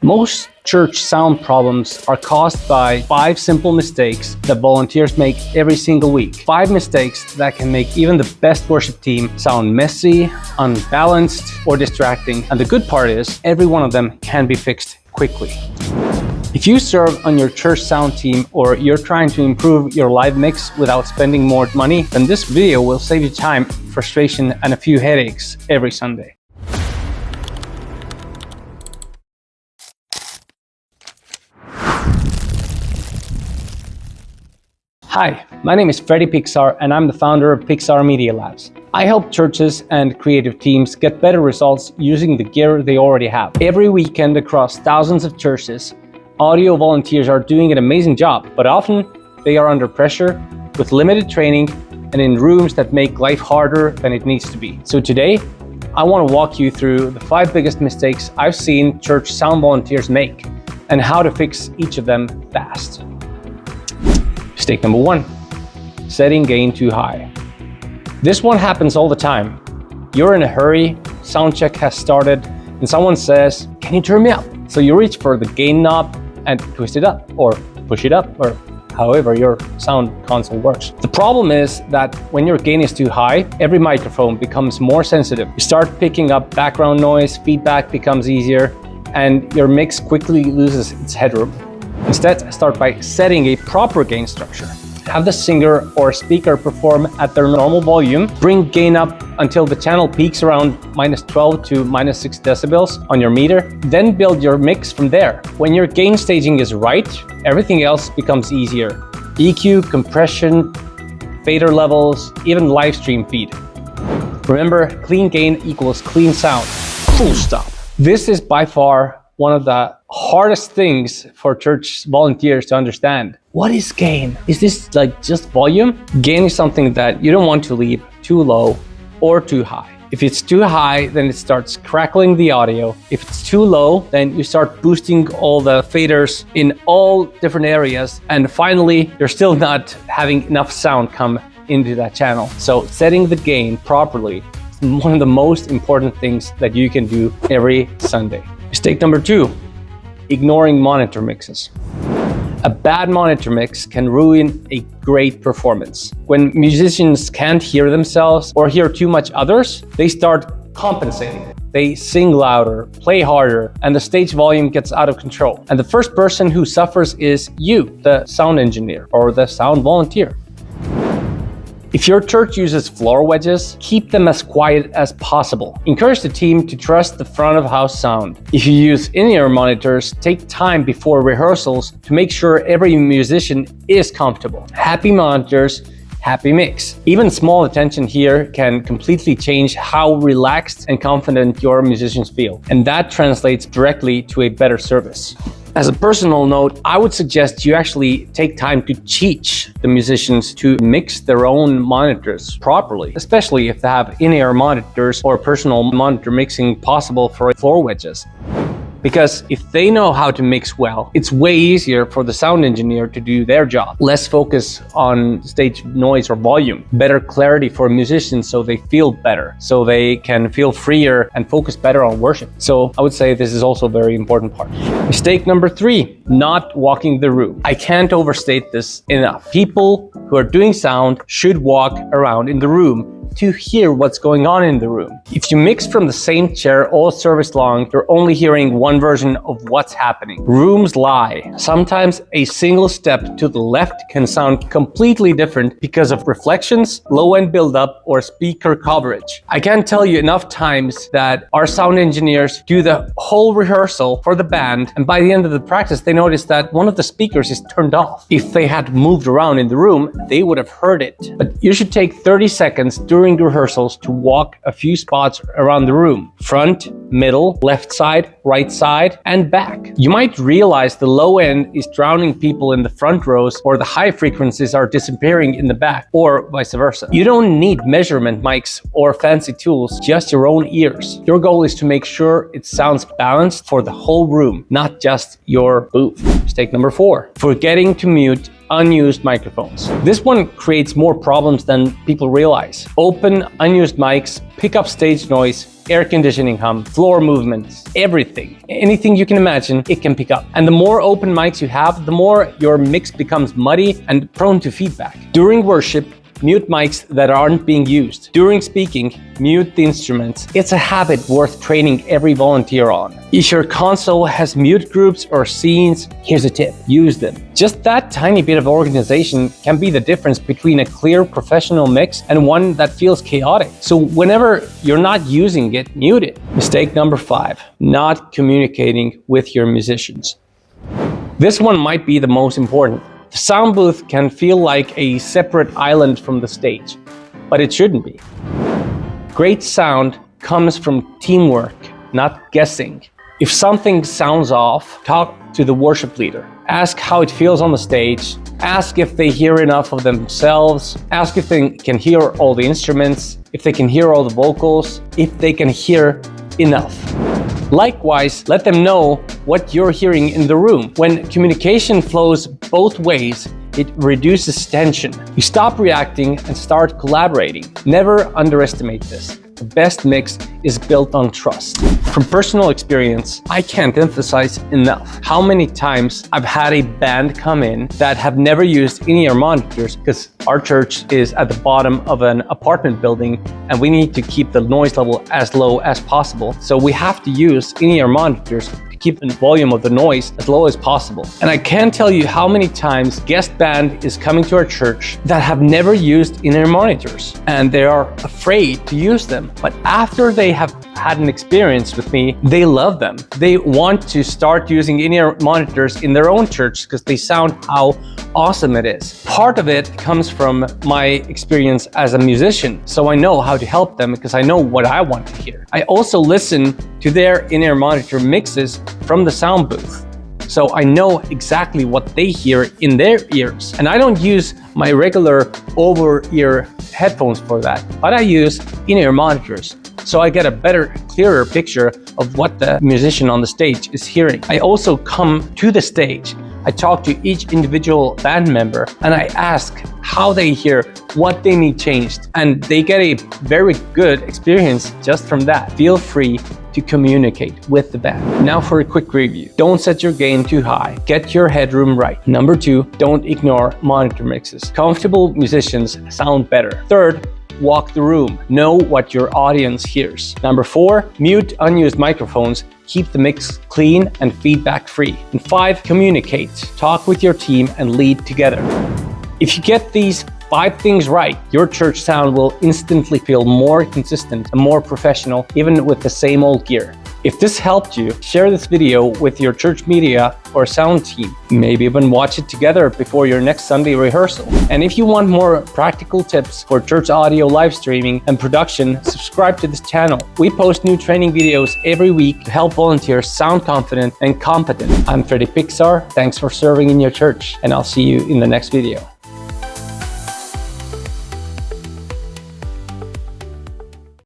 Most church sound problems are caused by 5 simple mistakes that volunteers make every single week. 5 mistakes that can make even the best worship team sound messy, unbalanced, or distracting. And the good part is, every one of them can be fixed quickly. If you serve on your church sound team or you're trying to improve your live mix without spending more money, then this video will save you time, frustration, and a few headaches every Sunday. Hi, my name is Freddy Pixar and I'm the founder of Pixar Media Labs. I help churches and creative teams get better results using the gear they already have. Every weekend across thousands of churches, audio volunteers are doing an amazing job, but often they are under pressure with limited training and in rooms that make life harder than it needs to be. So today, I want to walk you through the 5 biggest mistakes I've seen church sound volunteers make and how to fix each of them fast. Mistake number 1, setting gain too high. This one happens all the time. You're in a hurry, sound check has started, and someone says, "Can you turn me up?" So you reach for the gain knob and twist it up, or push it up, or however your sound console works. The problem is that when your gain is too high, every microphone becomes more sensitive. You start picking up background noise, feedback becomes easier, and your mix quickly loses its headroom. Instead, start by setting a proper gain structure. Have the singer or speaker perform at their normal volume. Bring gain up until the channel peaks around -12 to -6 decibels on your meter. Then build your mix from there. When your gain staging is right, everything else becomes easier. EQ, compression, fader levels, even Livestream feed. Remember, clean gain equals clean sound. Full stop. This is by far one of the hardest things for church volunteers to understand. What is gain? Is this like just volume? Gain is something that you don't want to leave too low or too high. If it's too high, then it starts crackling the audio. If it's too low, then you start boosting all the faders in all different areas. And finally, you're still not having enough sound come into that channel. So setting the gain properly is one of the most important things that you can do every Sunday. Mistake number 2, ignoring monitor mixes. A bad monitor mix can ruin a great performance. When musicians can't hear themselves or hear too much others, they start compensating. They sing louder, play harder, and the stage volume gets out of control. And the first person who suffers is you, the sound engineer or the sound volunteer. If your church uses floor wedges, keep them as quiet as possible. Encourage the team to trust the front of house sound. If you use in-ear monitors, take time before rehearsals to make sure every musician is comfortable. Happy monitors, happy mix. Even small attention here can completely change how relaxed and confident your musicians feel. And that translates directly to a better service. As a personal note, I would suggest you actually take time to teach the musicians to mix their own monitors properly, especially if they have in-ear monitors or personal monitor mixing possible for floor wedges. Because if they know how to mix well, it's way easier for the sound engineer to do their job. Less focus on stage noise or volume. Better clarity for musicians so they feel better, so they can feel freer and focus better on worship. So I would say this is also a very important part. Mistake number 3, not walking the room. I can't overstate this enough. People who are doing sound should walk around in the room to hear what's going on in the room. If you mix from the same chair all service long, you're only hearing one version of what's happening. Rooms lie. Sometimes a single step to the left can sound completely different because of reflections, low-end buildup, or speaker coverage. I can't tell you enough times that our sound engineers do the whole rehearsal for the band, and by the end of the practice, they notice that one of the speakers is turned off. If they had moved around in the room, they would have heard it. But you should take 30 seconds during rehearsals to walk a few spots around the room. Front, middle, left side, right side, and back. You might realize the low end is drowning people in the front rows, or the high frequencies are disappearing in the back, or vice versa. You don't need measurement mics or fancy tools, just your own ears. Your goal is to make sure it sounds balanced for the whole room, not just your booth. Mistake number 4, forgetting to mute unused microphones. This one creates more problems than people realize. Open, unused mics pick up stage noise, air conditioning hum, floor movements, everything. Anything you can imagine, it can pick up. And the more open mics you have, the more your mix becomes muddy and prone to feedback. During worship, mute mics that aren't being used. During speaking, mute the instruments. It's a habit worth training every volunteer on. If your console has mute groups or scenes, here's a tip: use them. Just that tiny bit of organization can be the difference between a clear professional mix and one that feels chaotic. So whenever you're not using it, mute it. Mistake number 5, not communicating with your musicians. This one might be the most important. The sound booth can feel like a separate island from the stage, but it shouldn't be. Great sound comes from teamwork, not guessing. If something sounds off, talk to the worship leader. Ask how it feels on the stage. Ask if they hear enough of themselves. Ask if they can hear all the instruments, if they can hear all the vocals, if they can hear enough. Likewise, let them know what you're hearing in the room. When communication flows both ways, it reduces tension. You stop reacting and start collaborating. Never underestimate this. The best mix is built on trust. From personal experience, I can't emphasize enough how many times I've had a band come in that have never used in-ear monitors, because our church is at the bottom of an apartment building and we need to keep the noise level as low as possible. So we have to use in-ear monitors to keep the volume of the noise as low as possible. And I can't tell you how many times guest band is coming to our church that have never used in-ear monitors and they are afraid to use them. But after they have had an experience with me, they love them. They want to start using in-ear monitors in their own church because they sound how awesome it is. Part of it comes from my experience as a musician, so I know how to help them because I know what I want to hear. I also listen to their in-ear monitor mixes from the sound booth, so I know exactly what they hear in their ears. And I don't use my regular over-ear headphones for that, but I use in-ear monitors, so I get a better, clearer picture of what the musician on the stage is hearing. I also come to the stage. I talk to each individual band member and I ask how they hear, what they need changed, and they get a very good experience just from that. Feel free to communicate with the band. Now for a quick review. Don't set your gain too high. Get your headroom right. Number 2, don't ignore monitor mixes. Comfortable musicians sound better. Third, walk the room. Know what your audience hears. Number 4, mute unused microphones. Keep the mix clean and feedback free. And 5, communicate. Talk with your team and lead together. If you get these 5 things right, your church sound will instantly feel more consistent and more professional, even with the same old gear. If this helped you, share this video with your church media or sound team. Maybe even watch it together before your next Sunday rehearsal. And if you want more practical tips for church audio live streaming and production, subscribe to this channel. We post new training videos every week to help volunteers sound confident and competent. I'm Freddy Pixar. Thanks for serving in your church, and I'll see you in the next video.